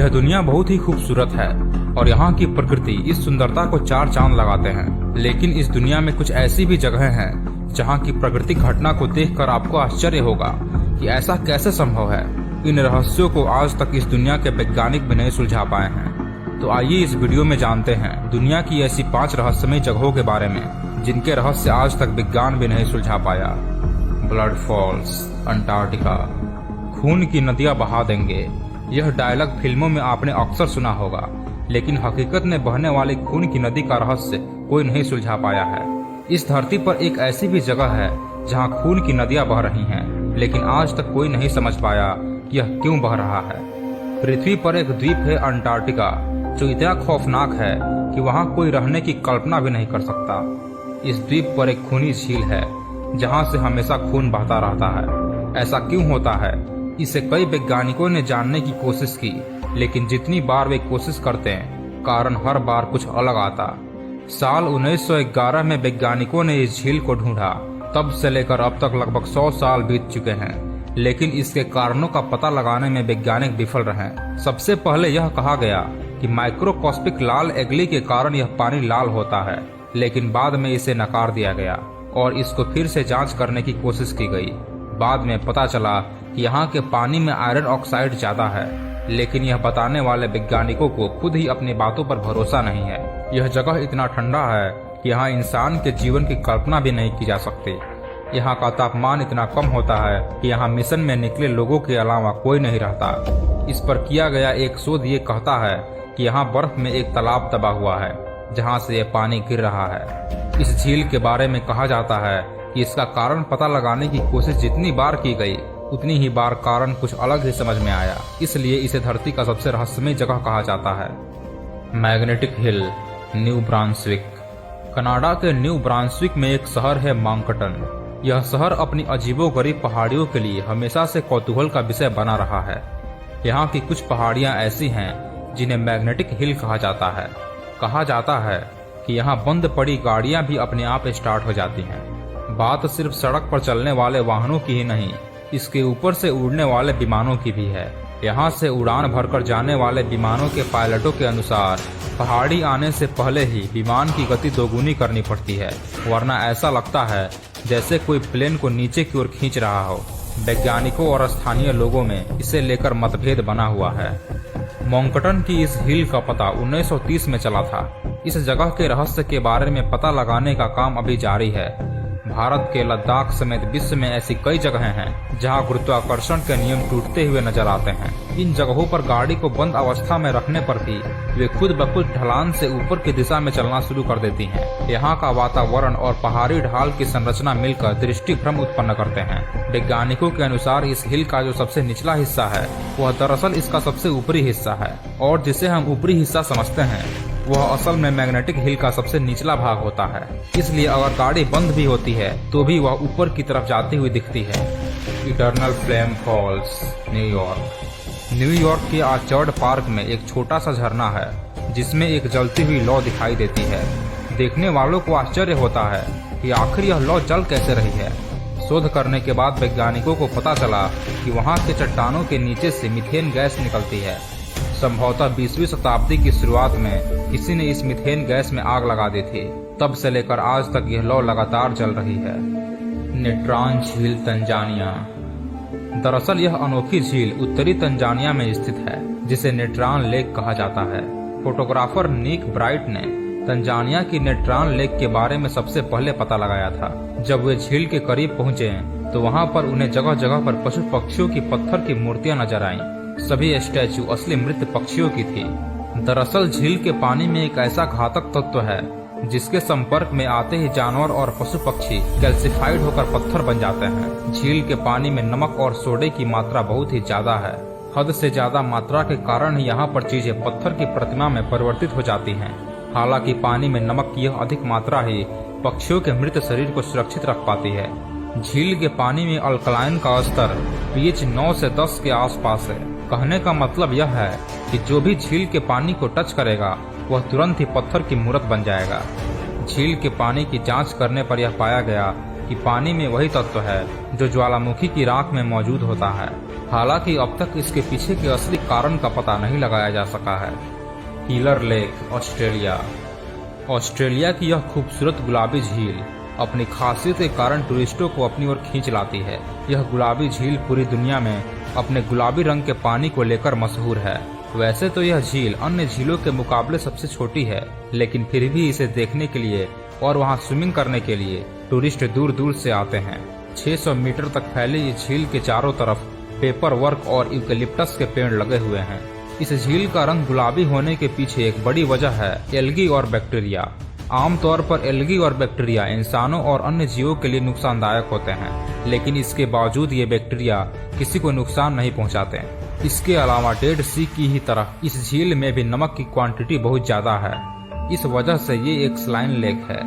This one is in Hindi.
यह दुनिया बहुत ही खूबसूरत है और यहाँ की प्रकृति इस सुंदरता को चार चांद लगाते हैं। लेकिन इस दुनिया में कुछ ऐसी भी जगहें हैं जहाँ की प्राकृतिक घटना को देखकर आपको आश्चर्य होगा कि ऐसा कैसे संभव है। इन रहस्यों को आज तक इस दुनिया के वैज्ञानिक भी नहीं सुलझा पाए हैं। तो आइए इस वीडियो में जानते हैं दुनिया की ऐसी 5 रहस्यमयी जगहों के बारे में जिनके रहस्य आज तक विज्ञान भी नहीं सुलझा पाया। Blood falls, Antarctica. खून की नदियां बहा देंगे, यह डायलॉग फिल्मों में आपने अक्सर सुना होगा, लेकिन हकीकत में बहने वाली खून की नदी का रहस्य कोई नहीं सुलझा पाया है। इस धरती पर एक ऐसी भी जगह है जहां खून की नदियां बह रही हैं, लेकिन आज तक कोई नहीं समझ पाया कि यह क्यों बह रहा है। पृथ्वी पर एक द्वीप है अंटार्कटिका, जो इतना खौफनाक है कि वहां कोई रहने की कल्पना भी नहीं कर सकता। इस द्वीप पर एक खूनी झील है जहां से हमेशा खून बहता रहता है। ऐसा क्यों होता है, इसे कई वैज्ञानिकों ने जानने की कोशिश की, लेकिन जितनी बार वे कोशिश करते हैं कारण हर बार कुछ अलग आता। साल 1911 में वैज्ञानिकों ने इस झील को ढूंढा। तब से लेकर अब तक लगभग 100 साल बीत चुके हैं, लेकिन इसके कारणों का पता लगाने में वैज्ञानिक विफल रहे। सबसे पहले यह कहा गया कि माइक्रोस्कोपिक लाल एगली के कारण यह पानी लाल होता है, लेकिन बाद में इसे नकार दिया गया और इसको फिर से जांच करने की कोशिश की गई। बाद में पता चला कि यहाँ के पानी में आयरन ऑक्साइड ज्यादा है, लेकिन यह बताने वाले वैज्ञानिकों को खुद ही अपनी बातों पर भरोसा नहीं है। यह जगह इतना ठंडा है कि यहाँ इंसान के जीवन की कल्पना भी नहीं की जा सकती। यहाँ का तापमान इतना कम होता है कि यहाँ मिशन में निकले लोगों के अलावा कोई नहीं रहता। इस पर किया गया एक शोध ये कहता है कि यहाँ बर्फ में एक तालाब दबा हुआ है जहाँ से यह पानी गिर रहा है। इस झील के बारे में कहा जाता है कि इसका कारण पता लगाने की कोशिश जितनी बार की गई उतनी ही बार कारण कुछ अलग ही समझ में आया। इसलिए इसे धरती का सबसे रहस्यमयी जगह कहा जाता है। Magnetic hill, new Brunswick. Canada के न्यू ब्रांसविक में एक शहर है मॉन्कटन। यह शहर अपनी अजीबोगरीब पहाड़ियों के लिए हमेशा से कौतूहल का विषय बना रहा है। यहाँ की कुछ पहाड़ियाँ ऐसी हैं जिन्हें मैग्नेटिक हिल कहा जाता है। कहा जाता है कि यहाँ बंद पड़ी गाड़ियाँ भी अपने आप स्टार्ट हो जाती हैं। बात सिर्फ सड़क पर चलने वाले वाहनों की ही नहीं, इसके ऊपर से उड़ने वाले विमानों की भी है। यहाँ से उड़ान भरकर जाने वाले विमानों के पायलटों के अनुसार पहाड़ी आने से पहले ही विमान की गति दोगुनी करनी पड़ती है, वरना ऐसा लगता है जैसे कोई प्लेन को नीचे की ओर खींच रहा हो। वैज्ञानिकों और स्थानीय लोगों में इसे लेकर मतभेद बना हुआ है। मॉन्कटन की इस हिल का पता 1930 में चला था। इस जगह के रहस्य के बारे में पता लगाने का काम अभी जारी है। भारत के लद्दाख समेत विश्व में ऐसी कई जगहें हैं जहां गुरुत्वाकर्षण के नियम टूटते हुए नजर आते हैं। इन जगहों पर गाड़ी को बंद अवस्था में रखने पर भी वे खुद ब खुद ढलान से ऊपर की दिशा में चलना शुरू कर देती हैं। यहाँ का वातावरण और पहाड़ी ढाल की संरचना मिलकर दृष्टि भ्रम उत्पन्न करते हैं। वैज्ञानिकों के अनुसार इस हिल का जो सबसे निचला हिस्सा है वह दरअसल इसका सबसे ऊपरी हिस्सा है, और जिसे हम ऊपरी हिस्सा समझते हैं वह असल में मैग्नेटिक हिल का सबसे निचला भाग होता है। इसलिए अगर गाड़ी बंद भी होती है तो भी वह ऊपर की तरफ जाती हुई दिखती है। Eternal flame falls, New York. New York के ऑर्चर्ड पार्क में एक छोटा सा झरना है जिसमें एक जलती हुई लौ दिखाई देती है। देखने वालों को आश्चर्य होता है कि आखिर यह लौ जल कैसे रही है। शोध करने के बाद वैज्ञानिकों को पता चला कि वहाँ के चट्टानों के नीचे से मीथेन गैस निकलती है। संभवतः 20वीं शताब्दी की शुरुआत में किसी ने इस मीथेन गैस में आग लगा दी थी। तब से लेकर आज तक यह लौ लगातार जल रही है। नेट्रान झील, तंजानिया। दरअसल यह अनोखी झील उत्तरी तंजानिया में स्थित है जिसे नेट्रान लेक कहा जाता है। फोटोग्राफर निक ब्राइट ने तंजानिया की नेट्रान लेक के बारे में सबसे पहले पता लगाया था। जब वे झील के करीब पहुंचे तो वहां पर उन्हें जगह जगह पर पशु पक्षियों की पत्थर की मूर्तियां नजर आईं। सभी स्टैचू असली मृत पक्षियों की थी। दरअसल झील के पानी में एक ऐसा घातक तत्व है जिसके संपर्क में आते ही जानवर और पशु पक्षी कैल्सिफाइड होकर पत्थर बन जाते हैं। झील के पानी में नमक और सोडे की मात्रा बहुत ही ज्यादा है। हद से ज्यादा मात्रा के कारण ही यहाँ पर चीजें पत्थर की प्रतिमा में परिवर्तित हो जाती हैं। हालांकि पानी में नमक की यह अधिक मात्रा ही पक्षियों के मृत शरीर को सुरक्षित रख पाती है। झील के पानी में अल्कलाइन का स्तर pH 9 से 10 के आसपास है। कहने का मतलब यह है कि जो भी झील के पानी को टच करेगा वह तुरंत ही पत्थर की मूर्त बन जाएगा। झील के पानी की जांच करने पर यह पाया गया कि पानी में वही तत्व है जो ज्वालामुखी की राख में मौजूद होता है। हालांकि अब तक इसके पीछे के असली कारण का पता नहीं लगाया जा सका है। Healer lake, Australia. ऑस्ट्रेलिया की यह खूबसूरत गुलाबी झील अपनी खासियत के कारण टूरिस्टों को अपनी ओर खींच लाती है। यह गुलाबी झील पूरी दुनिया में अपने गुलाबी रंग के पानी को लेकर मशहूर है। वैसे तो यह झील अन्य झीलों के मुकाबले सबसे छोटी है, लेकिन फिर भी इसे देखने के लिए और वहां स्विमिंग करने के लिए टूरिस्ट दूर दूर से आते हैं। 600 मीटर तक फैली इस झील के चारों तरफ पेपर वर्क और यूकेलिप्टस के पेड़ लगे हुए हैं। इस झील का रंग गुलाबी होने के पीछे एक बड़ी वजह है एल्गी और बैक्टीरिया। आमतौर पर एल्गी और बैक्टीरिया इंसानों और अन्य जीवों के लिए नुकसानदायक होते हैं, लेकिन इसके बावजूद ये बैक्टीरिया किसी को नुकसान नहीं पहुंचाते। इसके अलावा डेड सी की ही तरह इस झील में भी नमक की क्वांटिटी बहुत ज्यादा है। इस वजह से ये एक सलाइन लेक है।